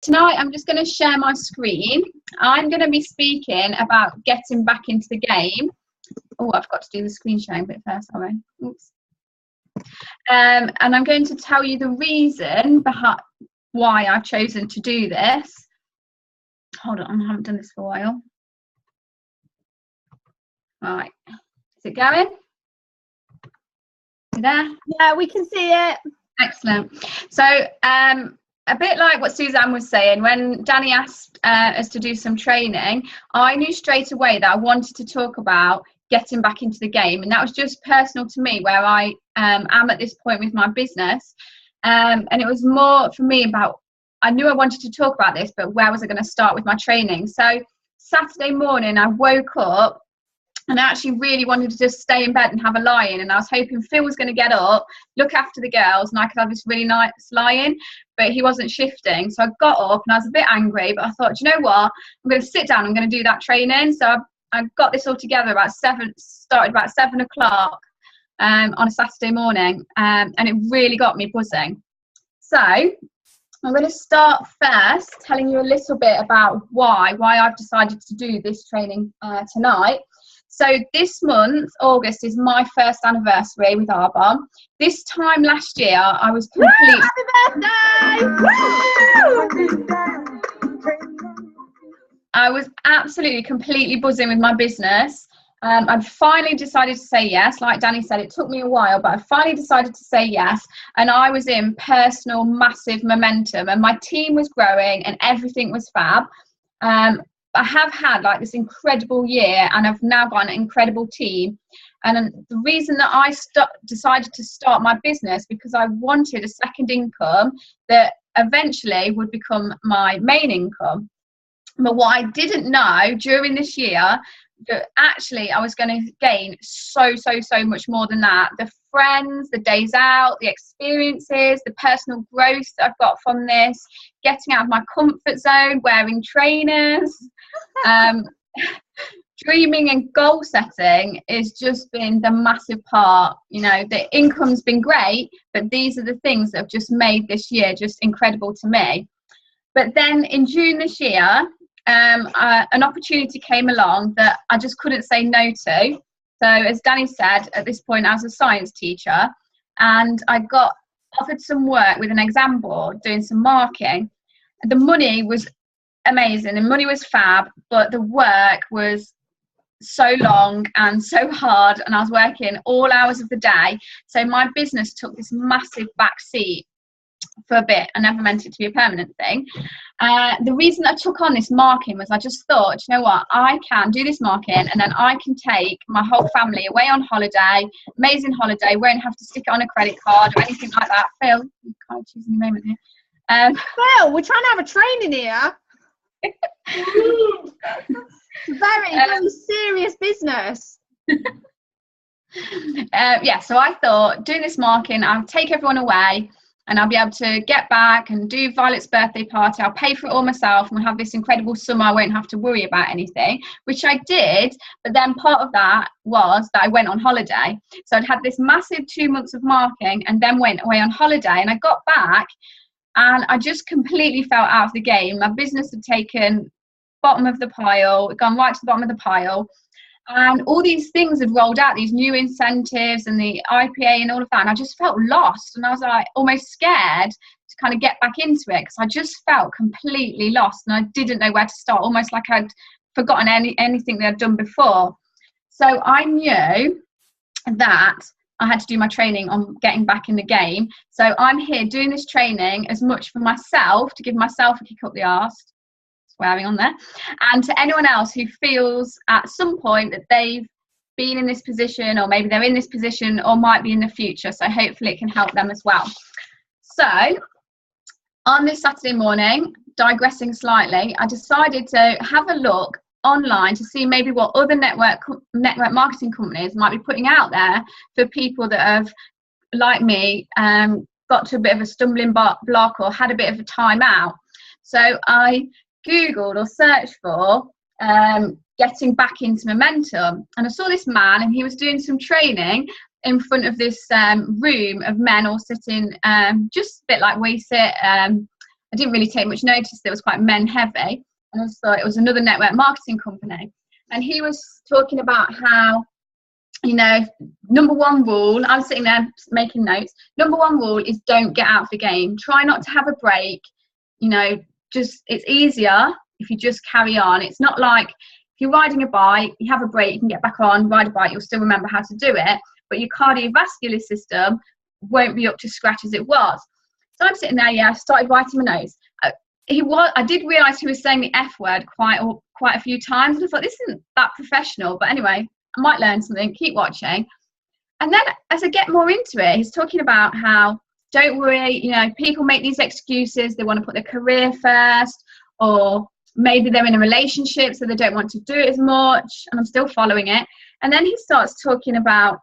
Tonight I'm just going to share my screen. I'm going to be speaking about getting back into the game. Oh, I've got to do the screen sharing bit first, sorry. Oops. And I'm going to tell you the reason behind why I've chosen to do this. Hold on, I haven't done this for a while. Right, is it going? You there? Yeah, we can see it. Excellent. So a bit like what Suzanne was saying, when Danny asked us to do some training, I knew straight away that I wanted to talk about getting back into the game, and that was just personal to me, where I am at this point with my business, and it was more for me about, I knew I wanted to talk about this, but where was I going to start with my training? So Saturday morning I woke up and I actually really wanted to just stay in bed and have a lie-in, and I was hoping Phil was going to get up, look after the girls, and I could have this really nice lie-in, but he wasn't shifting. So I got up and I was a bit angry, but I thought, you know what, I'm going to sit down, I'm going to do that training. So I got this all together started about 7 o'clock on a Saturday morning, and it really got me buzzing. So I'm going to start first telling you a little bit about why I've decided to do this training tonight. So this month, August, is my first anniversary with Arbonne. This time last year, I was completely... Happy birthday! I was absolutely completely buzzing with my business. I'd finally decided to say yes. Like Danny said, it took me a while, but I finally decided to say yes. And I was in personal, massive momentum, and my team was growing and everything was fab. I have had like this incredible year, and I've now got an incredible team. And the reason that I decided to start my business, because I wanted a second income that eventually would become my main income. But what I didn't know during this year, that actually I was going to gain so much more than that. The friends, the days out, the experiences, the personal growth that I've got from this, getting out of my comfort zone, wearing trainers, dreaming and goal setting has just been the massive part. You know, the income's been great, but these are the things that have just made this year just incredible to me. But then in June this year, an opportunity came along that I just couldn't say no to. So as Danny said, at this point I was a science teacher, and I got offered some work with an exam board doing some marking. The money was amazing, the money was fab, but the work was so long and so hard, and I was working all hours of the day. So my business took this massive back seat for a bit. I never meant it to be a permanent thing. The reason I took on this marking was I just thought, you know what, I can do this marking, and then I can take my whole family away on holiday, amazing holiday, won't have to stick it on a credit card or anything like that. Phil, you can't choose any moment here. Phil, we're trying to have a training here. Very serious business. Yeah, so I thought, doing this marking, I'll take everyone away, and I'll be able to get back and do Violet's birthday party. I'll pay for it all myself, and we'll have this incredible summer. I won't have to worry about anything, which I did. But then part of that was that I went on holiday. So I'd had this massive 2 months of marking, and then went away on holiday, and I got back and I just completely fell out of the game. My business had taken bottom of the pile, gone right to the bottom of the pile. And all these things had rolled out, these new incentives and the IPA and all of that. And I just felt lost. And I was like almost scared to kind of get back into it, because I just felt completely lost and I didn't know where to start, almost like I'd forgotten anything that I'd done before. So I knew that I had to do my training on getting back in the game. So I'm here doing this training as much for myself, to give myself a kick up the arse, swearing on there, and to anyone else who feels at some point that they've been in this position, or maybe they're in this position, or might be in the future. So hopefully it can help them as well. So on this Saturday morning, digressing slightly, I decided to have a look online to see maybe what other network marketing companies might be putting out there for people that have, like me, got to a bit of a stumbling block or had a bit of a time out. So I Googled or searched for getting back into momentum, and I saw this man, and he was doing some training in front of this room of men all sitting just a bit like we sit. I didn't really take much notice. It was quite men heavy, and I just thought it was another network marketing company. And he was talking about how, you know, number one rule, I was sitting there making notes, number one rule is don't get out of the game. Try not to have a break. You know, just, it's easier if you just carry on. It's not like if you're riding a bike, you have a break, you can get back on, ride a bike, you'll still remember how to do it, but your cardiovascular system won't be up to scratch as it was. So I'm sitting there, I started writing my notes. I did realise he was saying the F word quite a few times, and I thought, this isn't that professional, but anyway, I might learn something, keep watching. And then as I get more into it, he's talking about how, don't worry, you know, people make these excuses, they want to put their career first, or maybe they're in a relationship so they don't want to do it as much, and I'm still following it. And then he starts talking about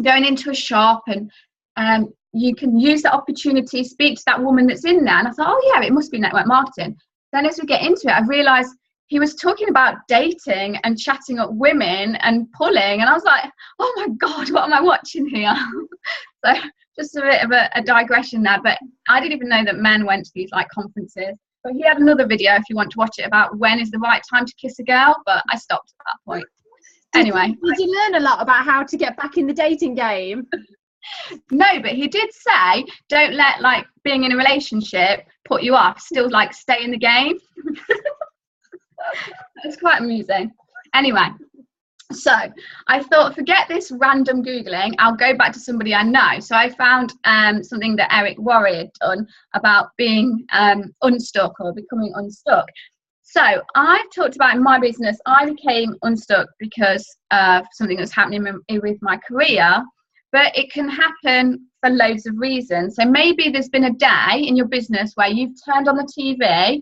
going into a shop, and you can use that opportunity, speak to that woman that's in there. And I thought, oh yeah, it must be network marketing. Then as we get into it, I realised he was talking about dating and chatting up women and pulling, and I was like, oh my God, what am I watching here? So just a bit of a digression there, but I didn't even know that men went to these like conferences. But he had another video, if you want to watch it, about when is the right time to kiss a girl, but I stopped at that point. Anyway. Did you learn a lot about how to get back in the dating game? No, but he did say, don't let like being in a relationship put you off, still like stay in the game. It's quite amusing. Anyway, so I thought, forget this random Googling, I'll go back to somebody I know. So I found something that Eric Worre had done about being unstuck or becoming unstuck. So I've talked about in my business, I became unstuck because of something that was happening with my career, but it can happen for loads of reasons. So maybe there's been a day in your business where you've turned on the TV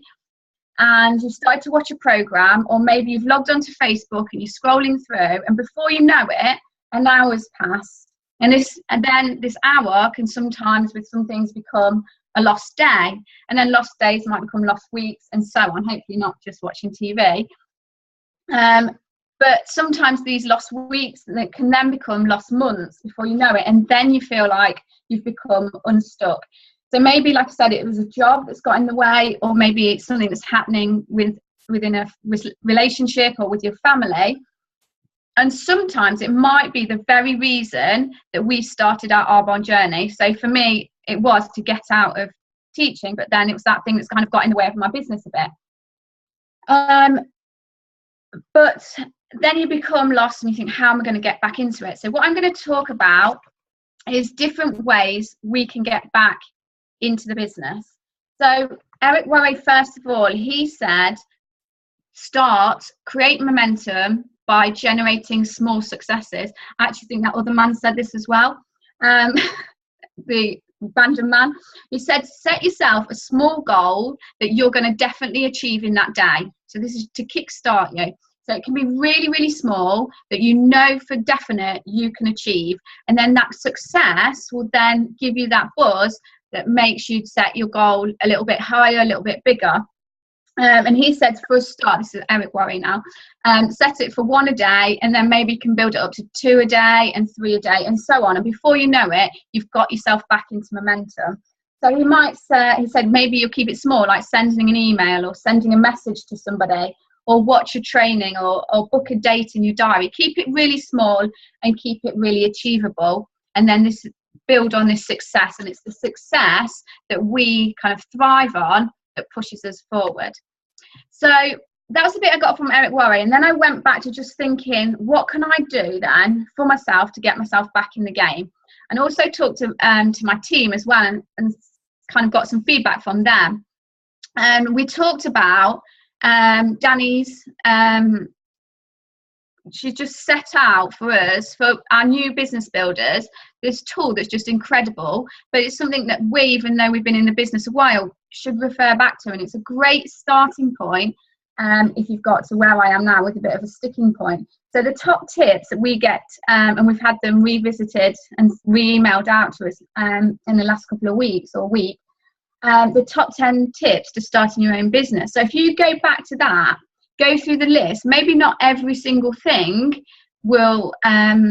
and you've started to watch a program, or maybe you've logged onto Facebook and you're scrolling through, and before you know it, an hour's passed. And then this hour can sometimes, with some things, become a lost day, and then lost days might become lost weeks, and so on. Hopefully not just watching TV. But sometimes these lost weeks that can then become lost months before you know it, and then you feel like you've become unstuck. So maybe, like I said, it was a job that's got in the way, or maybe it's something that's happening within a relationship or with your family. And sometimes it might be the very reason that we started our Arbonne journey. So for me, it was to get out of teaching, but then it was that thing that's kind of got in the way of my business a bit. But then you become lost and you think, how am I going to get back into it? So what I'm going to talk about is different ways we can get back into the business. So Eric Worre, first of all, he said, create momentum by generating small successes. I actually think that other man said this as well. The random man. He said, set yourself a small goal that you're going to definitely achieve in that day. So this is to kickstart you. So it can be really, really small that you know for definite you can achieve. And then that success will then give you that buzz that makes you set your goal a little bit higher, a little bit bigger. And he said, for a start, this is Eric Worre now, set it for 1 a day, and then maybe you can build it up to 2 a day and 3 a day and so on. And before you know it, you've got yourself back into momentum. So he might say, he said, maybe you'll keep it small, like sending an email or sending a message to somebody, or watch a training, or book a date in your diary. Keep it really small and keep it really achievable. And then this build on this success, and it's the success that we kind of thrive on that pushes us forward. So that was the bit I got from Eric Worre, and then I went back to just thinking, what can I do then for myself to get myself back in the game? And also talked to my team as well, and kind of got some feedback from them. And we talked about Danny's, she's just set out for us, for our new business builders, this tool that's just incredible, but it's something that we, even though we've been in the business a while, should refer back to. And it's a great starting point if you've got to where I am now with a bit of a sticking point. So the top tips that we get, and we've had them revisited and re-emailed out to us in the last couple of weeks or week, the top 10 tips to starting your own business. So if you go back to that, go through the list, maybe not every single thing will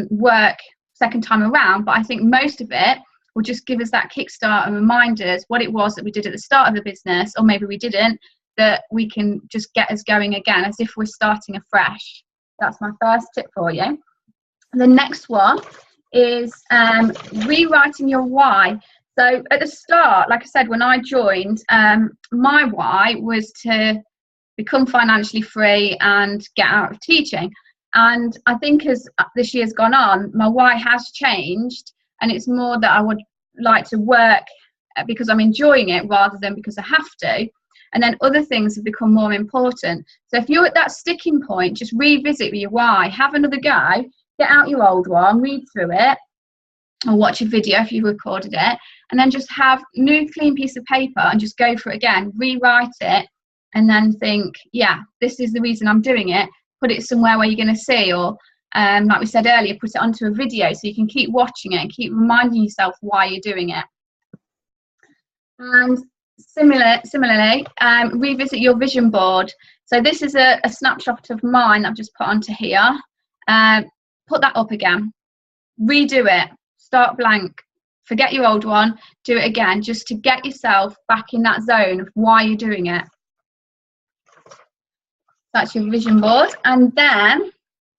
work second time around, but I think most of it will just give us that kickstart and remind us what it was that we did at the start of the business, or maybe we didn't, that we can just get us going again as if we're starting afresh. That's my first tip for you. The next one is rewriting your why. So at the start, like I said, when I joined, my why was to become financially free and get out of teaching. And I think as this year's gone on, my why has changed, and it's more that I would like to work because I'm enjoying it rather than because I have to. And then other things have become more important. So if you're at that sticking point, just revisit your why, have another go, get out your old one, read through it, or watch a video if you recorded it, and then just have a new clean piece of paper and just go for it again, rewrite it, and then think, yeah, this is the reason I'm doing it. Put it somewhere where you're going to see, or like we said earlier, put it onto a video so you can keep watching it and keep reminding yourself why you're doing it. And similarly, revisit your vision board. So this is a snapshot of mine I've just put onto here. Put that up again, redo it, start blank, forget your old one, do it again, just to get yourself back in that zone of why you're doing it. That's your vision board. And then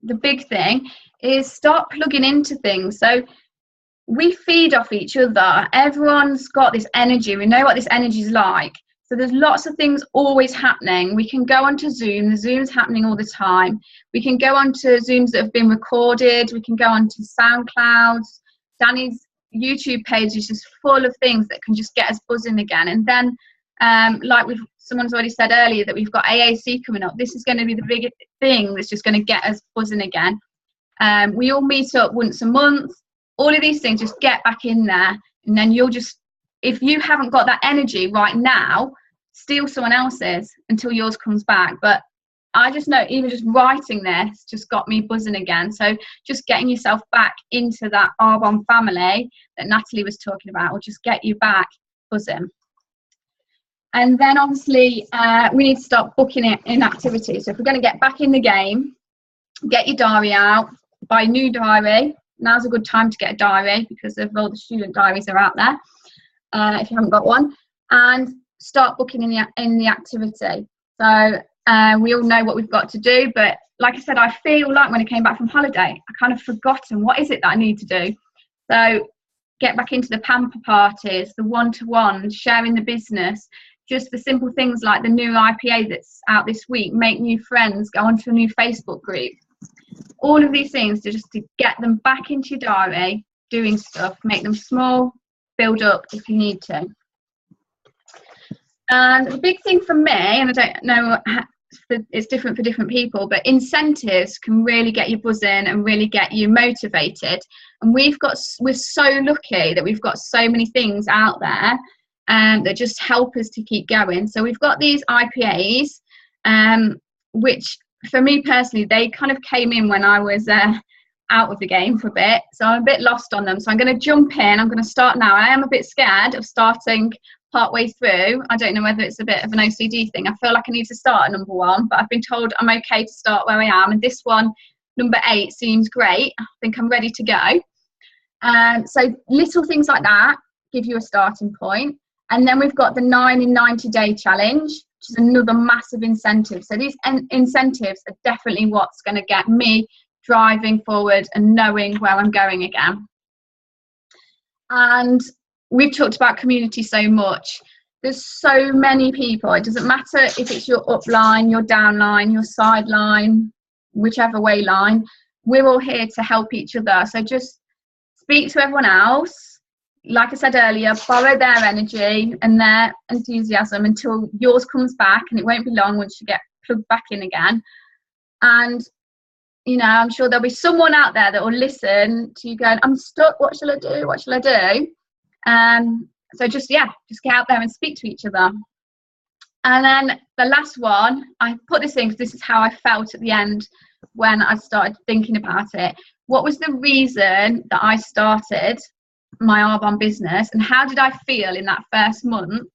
the big thing is start plugging into things. So we feed off each other. Everyone's got this energy. We know what this energy is like. So there's lots of things always happening. We can go onto Zoom. The Zoom's happening all the time. We can go onto Zooms that have been recorded. We can go onto SoundClouds. Danny's YouTube page is just full of things that can just get us buzzing again. And then, like someone's already said earlier, that we've got AAC coming up. This is going to be the big thing that's just going to get us buzzing again. We all meet up once a month. All of these things, just get back in there, and then you'll just, if you haven't got that energy right now, steal someone else's until yours comes back. But I just know even just writing this just got me buzzing again. So just getting yourself back into that Arbonne family that Natalie was talking about will just get you back buzzing. And then obviously we need to start booking it in activity. So if we're going to get back in the game, get your diary out, buy a new diary. Now's a good time to get a diary because of all the student diaries are out there, if you haven't got one, and start booking in the activity. So we all know what we've got to do, but like I said, I feel like when I came back from holiday, I kind of forgotten what is it that I need to do. So get back into the pamper parties, the one-to-ones, sharing the business, just the simple things like the new IPA that's out this week, make new friends, go onto a new Facebook group. All of these things to get them back into your diary, doing stuff, make them small, build up if you need to. And the big thing for me, and I don't know, it's different for different people, but incentives can really get you buzzing and really get you motivated. And we're so lucky that we've got so many things out there that just help us to keep going. So we've got these IPAs, which for me personally, they kind of came in when I was out of the game for a bit, so I'm a bit lost on them. So I'm going to jump in. I'm going to start now. I am a bit scared of starting partway through. I don't know whether it's a bit of an OCD thing. I feel like I need to start at number 1, but I've been told I'm okay to start where I am. And this one, number 8, seems great. I think I'm ready to go. So little things like that give you a starting point. And then we've got the 9 in 90 day challenge, which is another massive incentive. So these incentives are definitely what's going to get me driving forward and knowing where I'm going again. And we've talked about community so much. There's so many people. It doesn't matter if it's your upline, your downline, your sideline, whichever way line. We're all here to help each other. So just speak to everyone else. Like I said earlier, borrow their energy and their enthusiasm until yours comes back, and it won't be long once you get plugged back in again. And you know, I'm sure there'll be someone out there that will listen to you going, I'm stuck, what shall I do? What shall I do? So just get out there and speak to each other. And then the last one, I put this in because this is how I felt at the end when I started thinking about it. What was the reason that I started my Arbonne business, and how did I feel in that first month?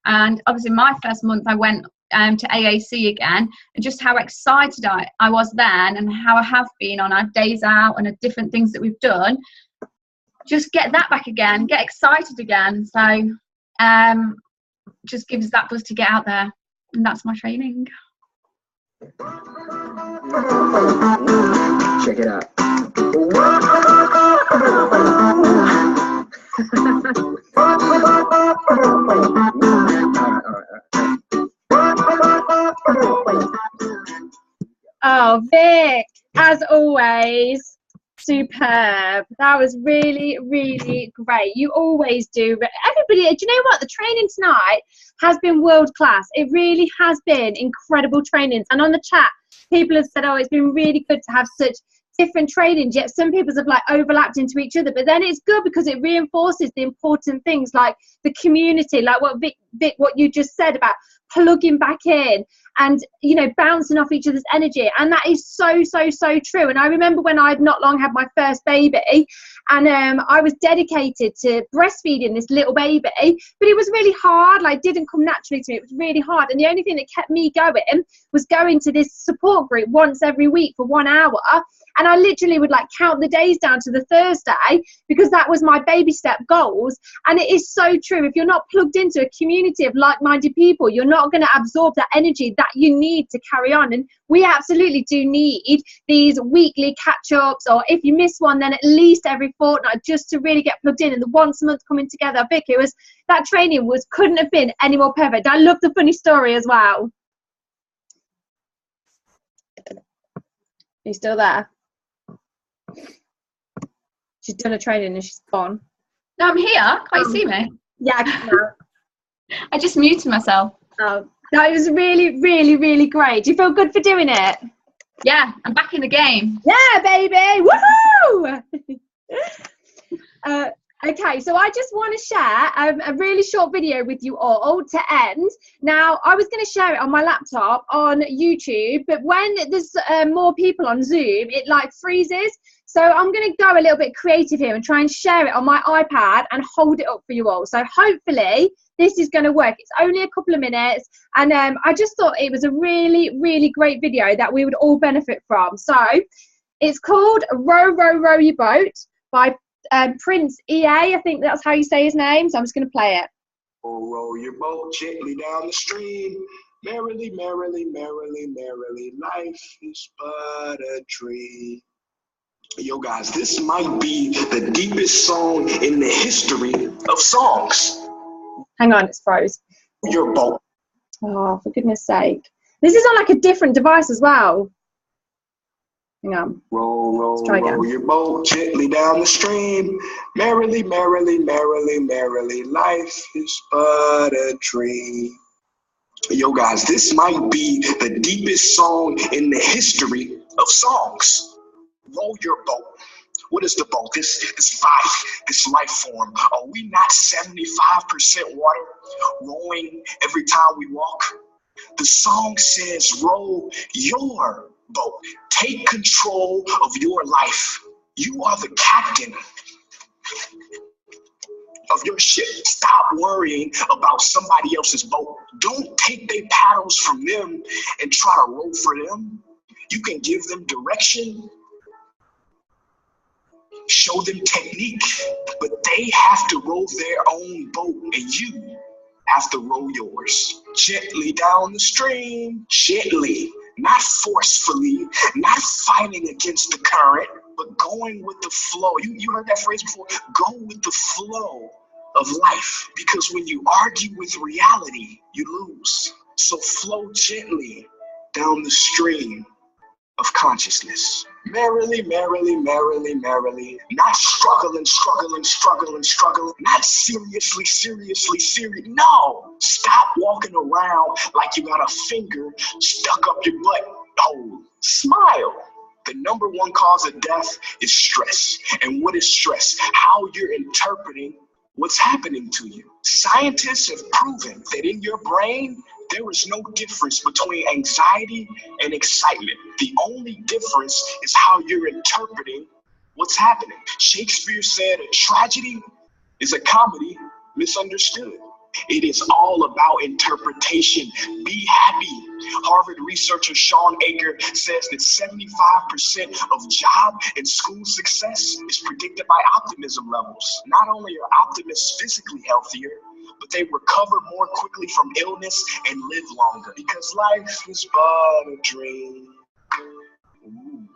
And obviously my first month I went to AAC again, and just how excited I was then, and how I have been on our days out and the different things that we've done. just get that back again, get excited again. So just gives us that buzz to get out there. And that's my training. Check it out. Oh, Vic, as always, superb. That was really, really great. You always do. Everybody, do you know what? The training tonight has been world class. It really has been incredible trainings. And on the chat, people have said, oh, it's been really good to have such different trainings, yet some people have like overlapped into each other. But then it's good because it reinforces the important things like the community, like what Vic, what you just said about plugging back in and, you know, bouncing off each other's energy. And that is so true. And I remember when I'd not long had my first baby, and I was dedicated to breastfeeding this little baby, but it was really hard. Like, didn't come naturally to me. It was really hard. And the only thing that kept me going was going to this support group once every week for 1 hour. And I literally would like count the days down to the Thursday because that was my baby step goals. And it is so true. If you're not plugged into a community of like-minded people, you're not going to absorb that energy that you need to carry on. And we absolutely do need these weekly catch-ups, or if you miss one, then at least every fortnight, just to really get plugged in. And the once a month coming together, Vic, it was, that training was, couldn't have been any more perfect. I love the funny story as well. Are you still there? She's done a training and she's gone. No, I'm here. Can't you see me? Yeah, I can now. I just muted myself. Oh, that was really, really, really great. Do you feel good for doing it? Yeah, I'm back in the game. Yeah, baby! Woohoo! Okay, so I just want to share a really short video with you all to end. Now, I was going to share it on my laptop on YouTube, but when there's more people on Zoom, it like freezes. So I'm going to go a little bit creative here and try and share it on my iPad and hold it up for you all. So hopefully this is going to work. It's only a couple of minutes, and I just thought it was a really, really great video that we would all benefit from. So it's called Row, Row, Row Your Boat by Prince EA, I think that's how you say his name, so I'm just going to play it. Oh, row your boat gently down the stream, merrily, merrily, merrily, merrily, life is but a dream. Yo, guys, this might be the deepest song in the history of songs. Hang on, it's froze. Your boat. Oh, for goodness sake. This is on like a different device as well. Hang on. Row, row, row your boat gently down the stream. Merrily, merrily, merrily, merrily, life is but a dream. Yo, guys, this might be the deepest song in the history of songs. Row your boat. What is the boat? This life form. Are we not 75% water, rowing every time we walk? The song says, row your boat. Take control of your life. You are the captain of your ship. Stop worrying about somebody else's boat. Don't take their paddles from them and try to row for them. You can give them direction, show them technique, but they have to row their own boat, and you have to row yours. Gently down the stream, gently, not forcefully, not fighting against the current, but going with the flow. You heard that phrase before? Go with the flow of life, because when you argue with reality, you lose. So flow gently down the stream of consciousness. Merrily, merrily, merrily, merrily. Not struggling, not seriously, serious. No! Stop walking around like you got a finger stuck up your butt. Oh, smile. The number one cause of death is stress. And what is stress? How you're interpreting what's happening to you. Scientists have proven that in your brain, there is no difference between anxiety and excitement. The only difference is how you're interpreting what's happening. Shakespeare said a tragedy is a comedy misunderstood. It is all about interpretation. Be happy. Harvard researcher Sean Aker says that 75% of job and school success is predicted by optimism levels. Not only are optimists physically healthier, but they recover more quickly from illness and live longer because life is but a dream. Ooh.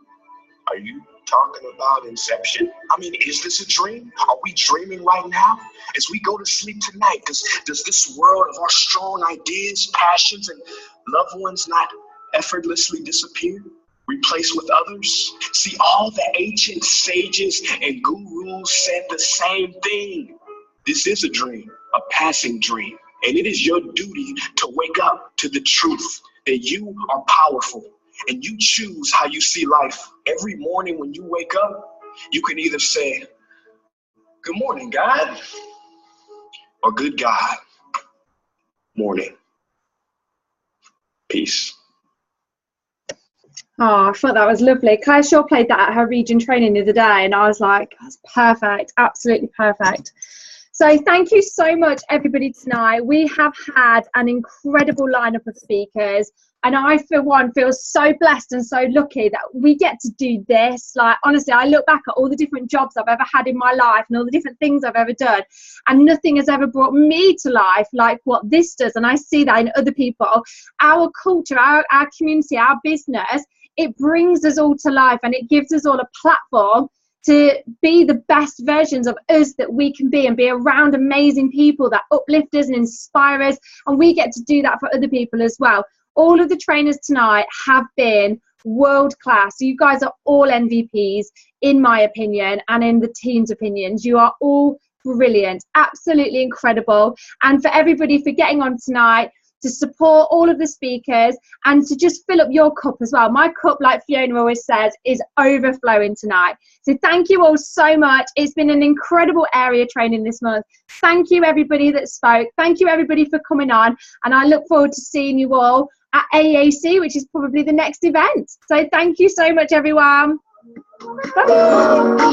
Are you talking about Inception? I mean, is this a dream? Are we dreaming right now? As we go to sleep tonight, does this world of our strong ideas, passions, and loved ones not effortlessly disappear, replaced with others? See, all the ancient sages and gurus said the same thing. This is a dream, a passing dream. And it is your duty to wake up to the truth that you are powerful. And you choose how you see life. Every morning when you wake up, you can either say, "Good morning, God," or "Good God, morning." Peace. Oh, I thought that was lovely. Claire Shaw played that at her region training the other day, and I was like, that's perfect, absolutely perfect. So thank you so much, everybody, tonight. We have had an incredible lineup of speakers. And I, for one, feel so blessed and so lucky that we get to do this. Like, honestly, I look back at all the different jobs I've ever had in my life and all the different things I've ever done, and nothing has ever brought me to life like what this does. And I see that in other people. Our culture, our community, our business, it brings us all to life, and it gives us all a platform to be the best versions of us that we can be, and be around amazing people that uplift us and inspire us. And we get to do that for other people as well. All of the trainers tonight have been world class. You guys are all MVPs, in my opinion, and in the team's opinions. You are all brilliant, absolutely incredible. And for everybody for getting on tonight, to support all of the speakers, and to just fill up your cup as well. My cup, like Fiona always says, is overflowing tonight. So thank you all so much. It's been an incredible area training this month. Thank you, everybody that spoke. Thank you, everybody, for coming on. And I look forward to seeing you all at AAC, which is probably the next event. So thank you so much, everyone. Bye.